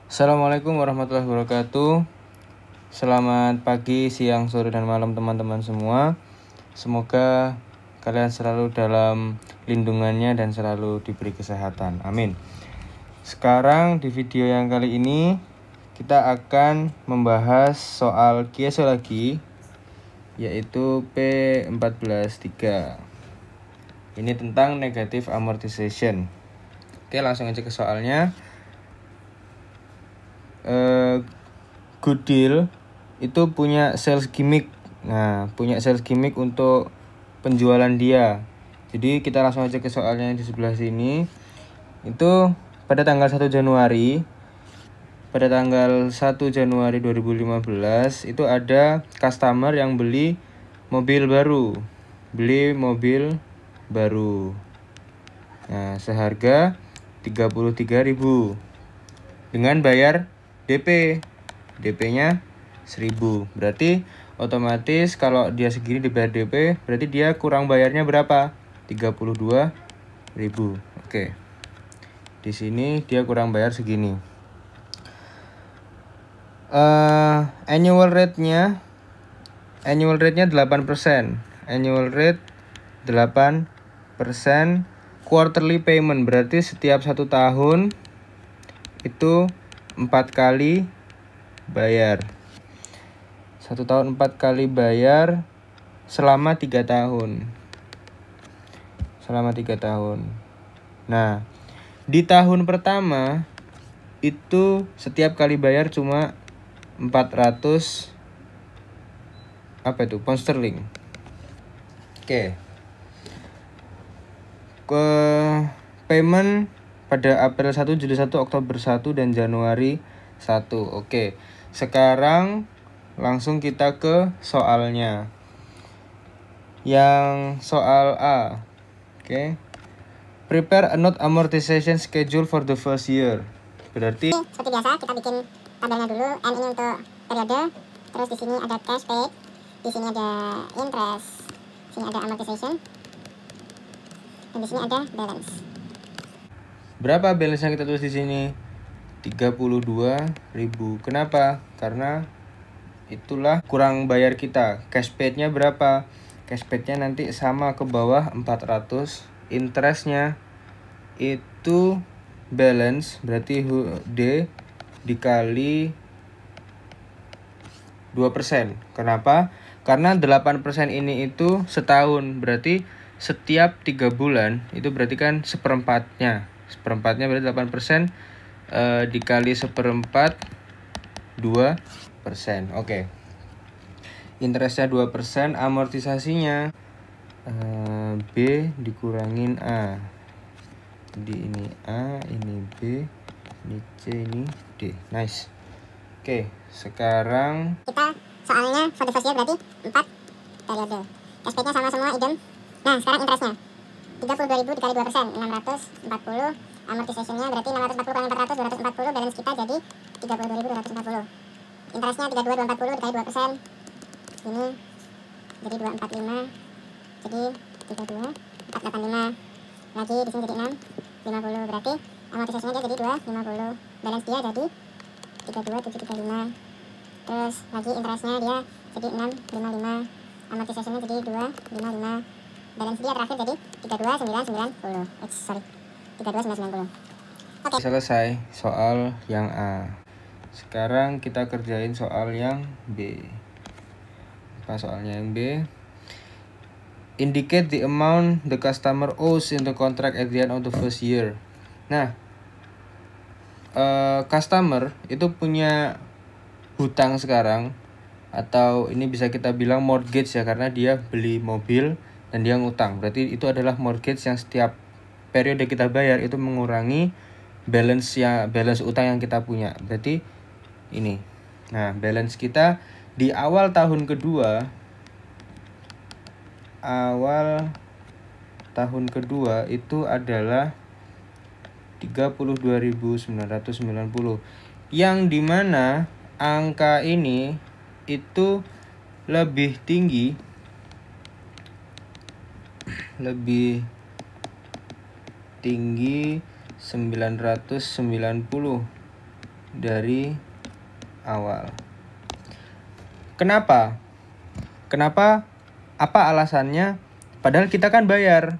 Assalamualaikum warahmatullahi wabarakatuh. Selamat pagi, siang, sore, dan malam teman-teman semua. Semoga kalian selalu dalam lindungannya dan selalu diberi kesehatan. Amin. Sekarang di video yang kali ini kita akan membahas soal kiaso lagi, yaitu P14.3. Ini tentang negative amortization. Oke, langsung aja ke soalnya. Gooddeal itu punya sales gimmick. Nah, punya sales gimmick untuk penjualan dia. Jadi kita langsung aja ke soalnya di sebelah sini. Itu pada tanggal 1 Januari 2015 itu ada customer yang beli mobil baru. Nah, seharga 33.000 dengan bayar DP-nya 1.000. Berarti otomatis kalau dia segini dibayar DP, berarti dia kurang bayarnya berapa? 32.000. Oke. Di sini dia kurang bayar segini. Annual rate-nya 8%. Annual rate 8%. Quarterly payment berarti setiap 1 tahun itu 4 kali bayar. 1 tahun 4 kali bayar selama 3 tahun. Nah, di tahun pertama itu setiap kali bayar cuma 400 pound sterling. Oke. Ke payment pada April 1, Juli 1, Oktober 1, dan Januari 1. Oke. Sekarang langsung kita ke soalnya. Yang soal A. Oke. Prepare a note amortization schedule for the first year. Berarti seperti biasa kita bikin tabelnya dulu. N ini untuk periode. Terus di sini ada cash paid. Di sini ada interest. Di sini ada amortization. Dan di sini ada balance. Berapa balance yang kita tulis di sini? 32.000. Kenapa? Karena itulah kurang bayar kita. Cash paid-nya berapa? Cash paid-nya nanti sama ke bawah 400. Interest-nya itu balance berarti D dikali 2%. Kenapa? Karena 8% ini itu setahun. Berarti setiap 3 bulan itu berarti kan seperempatnya. Seperempatnya berarti 8%, dikali seperempat 2%. Oke. Interestnya 2%, amortisasinya B dikurangin A. Jadi ini A, ini B, ini C, ini D. Nice. Oke, sekarang kita soalnya for the first year berarti 4 periode. Cash paid-nya sama semua idem. Nah, sekarang interestnya 32.000 dikali 2%, 640. Amortisation-nya berarti 640 kali 400, 240. Balance kita jadi 32.240. Interestnya 32.240 dikali 2%. Ini jadi 245. Jadi 32, 485. Lagi di sini jadi 650. Berarti amortisasinya dia jadi 250. Balance dia jadi 32.735. Terus lagi interestnya dia jadi 655. Amortisasinya jadi 255. Balance dia terakhir jadi 32.990. 32.990. Oke. Selesai soal yang A. Sekarang kita kerjain soal yang B. Apa soalnya yang B? Indicate the amount the customer owes in the contract at the end of the first year. Nah, customer itu punya hutang sekarang, atau ini bisa kita bilang mortgage ya, karena dia beli mobil dan dia ngutang. Berarti itu adalah mortgage yang setiap periode kita bayar itu mengurangi balance utang yang kita punya. Berarti ini. Nah, balance kita di awal tahun kedua itu adalah 32.990, yang dimana angka ini itu lebih tinggi 990 dari awal. Kenapa? Apa alasannya? Padahal kita kan bayar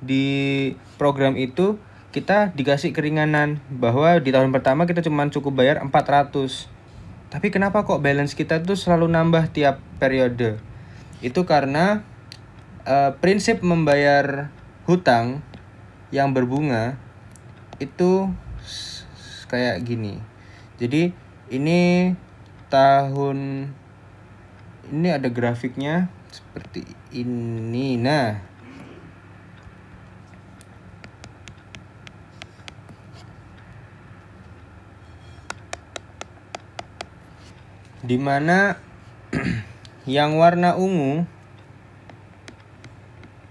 di program itu, kita dikasih keringanan bahwa di tahun pertama kita cuma cukup bayar 400. Tapi kenapa kok balance kita tuh selalu nambah tiap periode? Itu karena prinsip membayar hutang yang berbunga itu kayak gini. Jadi ini ada grafiknya seperti ini. Nah, dimana yang warna ungu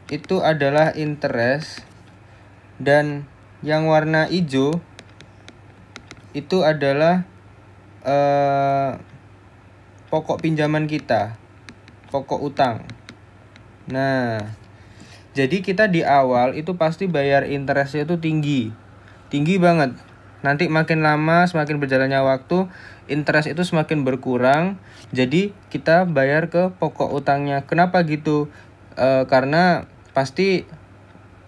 itu adalah interest dan yang warna hijau itu adalah pokok pinjaman kita, pokok utang. Nah, jadi kita di awal itu pasti bayar interestnya itu tinggi banget. Nanti makin lama, semakin berjalannya waktu, interest itu semakin berkurang. Jadi kita bayar ke pokok utangnya. Kenapa gitu? Karena pasti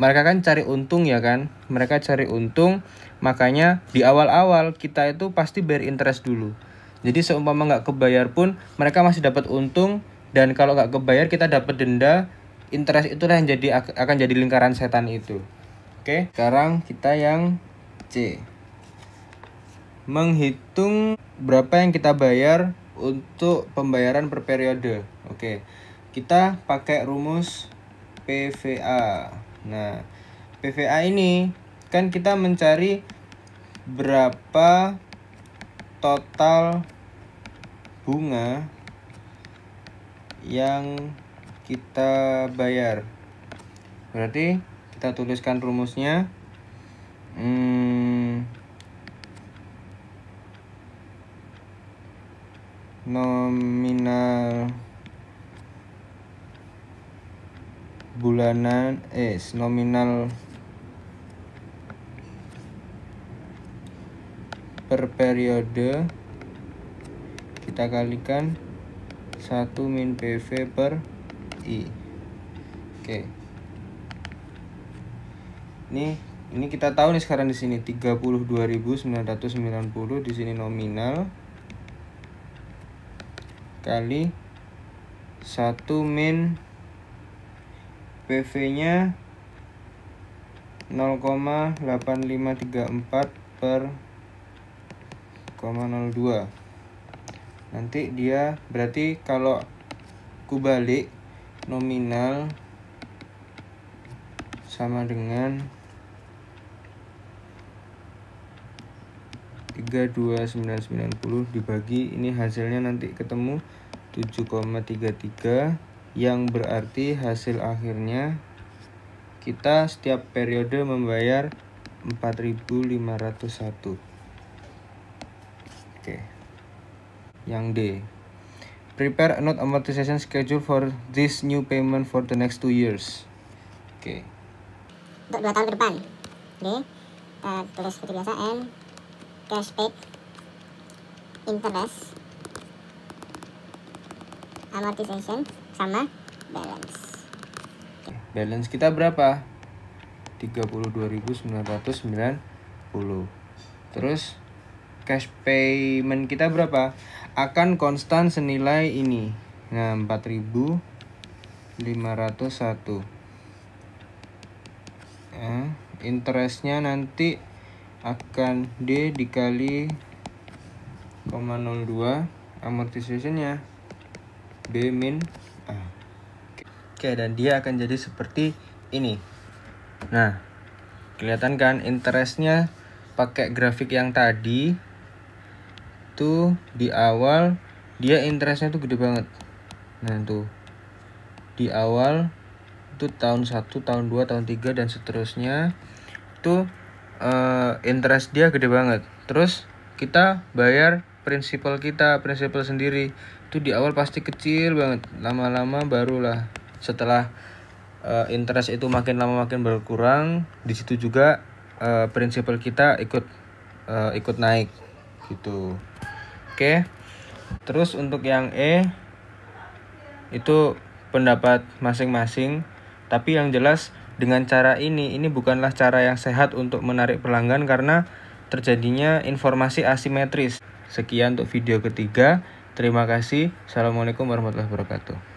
mereka kan cari untung ya kan. Mereka cari untung, makanya di awal-awal kita itu pasti bayar interest dulu. Jadi seumpama nggak kebayar pun mereka masih dapat untung, dan kalau nggak kebayar kita dapat denda. Interest itulah yang akan jadi lingkaran setan itu. Oke, sekarang kita yang C. Menghitung berapa yang kita bayar untuk pembayaran per periode. Oke, kita pakai rumus PVA. Nah, PVA ini kan kita mencari berapa total bunga yang kita bayar. Berarti kita tuliskan rumusnya. Nominal bulanan nominal per periode kita kalikan 1 min PV per I. Oke. Ini kita tahu nih sekarang di sini 32.990, di sini nominal kali 1 min PV-nya 0,8534 per 0,02. Nanti dia berarti kalau kubalik nominal sama dengan 32.990 dibagi ini, hasilnya nanti ketemu 7,33, yang berarti hasil akhirnya kita setiap periode membayar 4.501. Oke. Yang D. Prepare a note amortization schedule for this new payment for the next 2 years. Oke. Untuk 2 tahun ke depan. Oke. Kita tulis seperti biasa, N cash paid, interest, amortization, sama balance. Balance kita berapa? 32.990. Terus cash payment kita berapa? Akan konstan senilai ini. Nah, 4.501. Interestnya nanti akan D dikali 0,02, amortizationnya B min A. Oke, dan dia akan jadi seperti ini. Nah, kelihatan kan interestnya pakai grafik yang tadi tuh, di awal dia interestnya tuh gede banget. Nah tuh di awal itu tahun 1, tahun 2, tahun 3 dan seterusnya tuh interest dia gede banget. Terus kita bayar prinsipal sendiri itu di awal pasti kecil banget, lama-lama barulah setelah interest itu makin lama makin berkurang, di situ juga prinsipal kita ikut naik. gitu. Oke. Terus untuk yang E itu pendapat masing-masing, tapi yang jelas dengan cara ini bukanlah cara yang sehat untuk menarik pelanggan karena terjadinya informasi asimetris. Sekian untuk video ketiga. Terima kasih. Assalamualaikum warahmatullahi wabarakatuh.